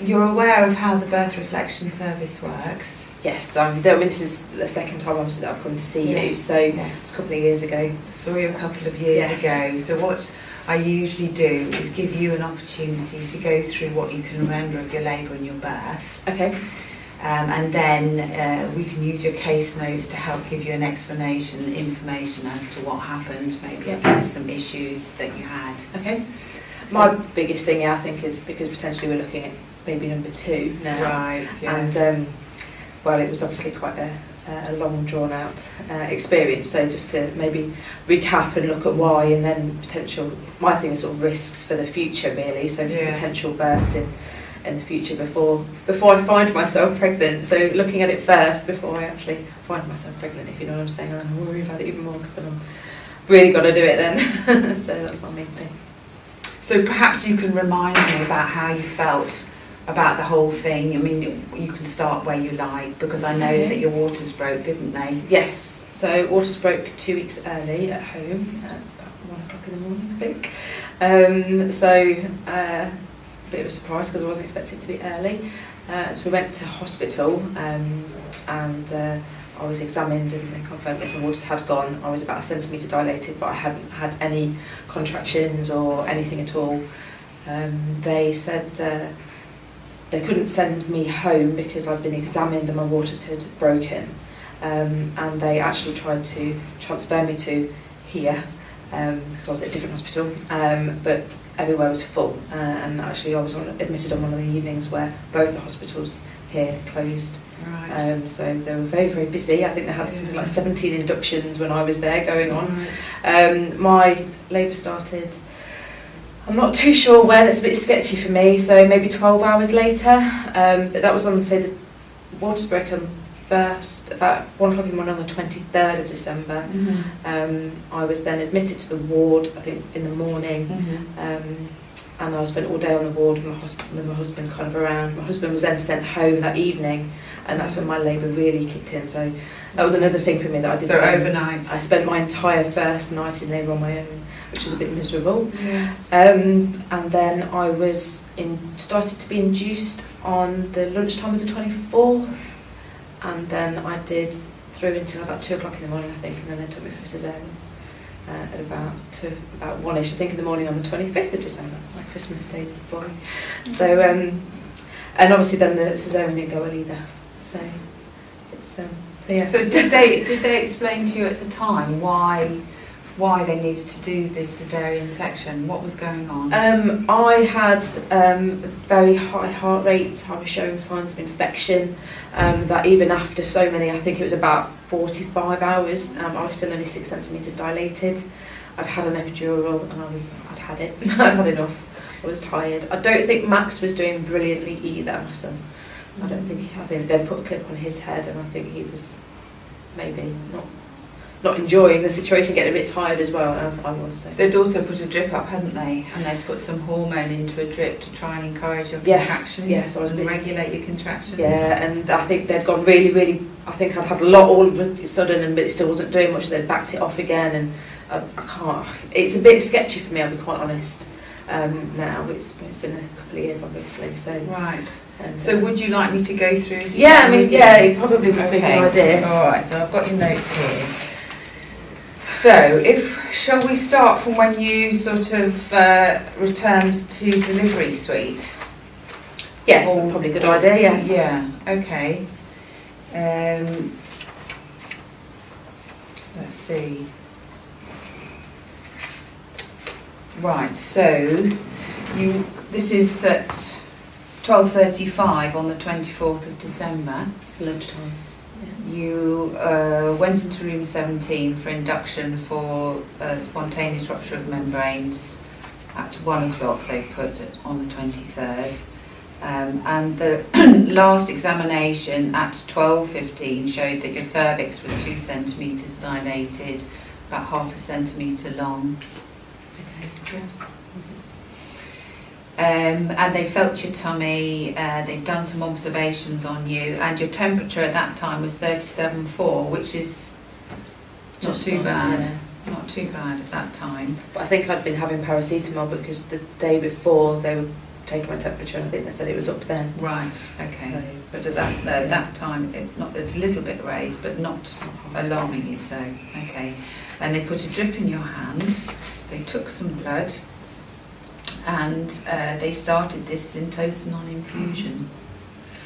you're aware of how the birth reflection service works? Yes, I mean, this is the second time obviously that I've come to see you, so it's a couple of years ago. Saw you a couple of years ago. So what I usually do is give you an opportunity to go through what you can remember of your labour and your birth. Okay. And then we can use your case notes to help give you an explanation, information as to what happened, maybe address some issues that you had. Okay. So my biggest thing, I think, is because potentially we're looking at baby number 2 now. Right, yes. And, well, it was obviously quite a long, drawn-out experience. So just to maybe recap and look at why, and then my thing is sort of risks for the future, really. So potential births in the future before I find myself pregnant. So looking at it first before I actually find myself pregnant, if you know what I'm saying. And I worry about it even more because then I'm really got to do it then. So that's my main thing. So perhaps you can remind me about how you felt about the whole thing. I mean, you can start where you like, because I know that your waters broke, didn't they? Yes. So waters broke 2 weeks early at home, at about 1 o'clock in the morning, I think. A bit of a surprise because I wasn't expecting it to be early. So we went to hospital and I was examined, and they confirmed that my waters had gone. I was about 1 centimetre dilated, but I hadn't had any contractions or anything at all. They said they couldn't send me home because I'd been examined and my waters had broken. And they actually tried to transfer me to here because I was at a different hospital, but everywhere was full. And actually I was admitted on one of the evenings where both the hospitals here closed. Right. So they were very, very busy. I think they had something like 17 inductions when I was there going on. Right. My labour started, I'm not too sure when, it's a bit sketchy for me, so maybe 12 hours later. But that was on, say, the waters broke on first, about 1 o'clock in the morning on the 23rd of December. I was then admitted to the ward, I think, in the morning. And I spent all day on the ward with my husband kind of around. My husband was then sent home that evening, and that's when my labour really kicked in. So that was another thing for me that I did. So overnight? I spent my entire first night in labour on my own, which was a bit miserable. Yes. And then I was started to be induced on the lunchtime of the 24th, and then I did through until about 2 o'clock in the morning, I think, and then they took me for a cesarean. At about 1ish, I think, in the morning on the 25th of December, my Christmas Day boy. So, and obviously then the cesarean didn't go well either. So, it's so yeah. So did they explain to you at the time why they needed to do this cesarean section? What was going on? I had very high heart rate. I was showing signs of infection. That even after so many, I think it was about 45 hours, I was still only 6 centimetres dilated. I'd had an epidural and I'd had it. I'd had enough. I was tired. I don't think Max was doing brilliantly either, my son. I think they'd put a clip on his head, and I think he was maybe not enjoying the situation, getting a bit tired as well, as I was. So. They'd also put a drip up, hadn't they? And they'd put some hormone into a drip to try and encourage your contractions. Yes, and regulate your contractions. Yeah, and I think they'd gone really, really. I think I'd had a lot all of a sudden, but it still wasn't doing much. They'd backed it off again, and I can't. It's a bit sketchy for me, I'll be quite honest. Now it's been a couple of years, obviously. So right. So would you like me to go through? Yeah, I mean, it probably would be a good idea. All right. So I've got your notes here. So, shall we start from when you sort of returned to delivery suite? Yes, that's probably a good idea, yeah. Yeah, okay. Let's see. Right, so this is at 12:35 on the 24th of December. Lunchtime. You went into room 17 for induction for spontaneous rupture of membranes at 1 o'clock, they put it on the 23rd. And the last examination at 12:15 showed that your cervix was 2 centimetres dilated, about 0.5 centimetre long. Okay, yes. And they felt your tummy, they've done some observations on you, and your temperature at that time was 37.4, which is not too bad. Yeah. Not too bad at that time. But I think I'd been having paracetamol because the day before they were taken my temperature, and I think they said it was up then. Right, okay. So, But at that time, it's a little bit raised, but not alarmingly so. Okay. And they put a drip in your hand. They took some blood, and they started this syntocinon infusion.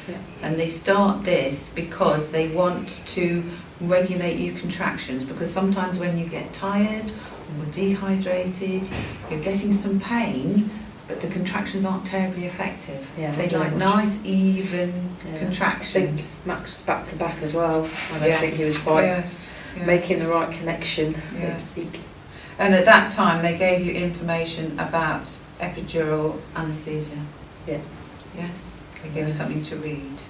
Yeah. And they start this because they want to regulate your contractions, because sometimes when you get tired or dehydrated, you're getting some pain, but the contractions aren't terribly effective. Yeah, They very like much. nice, even Yeah. I think contractions. Max was back to back as well. I don't Yes, think he was quite yes, yeah. making the right connection, so Yeah. to speak. And at that time, they gave you information about epidural anaesthesia. Yeah. Yes, they gave you something to read.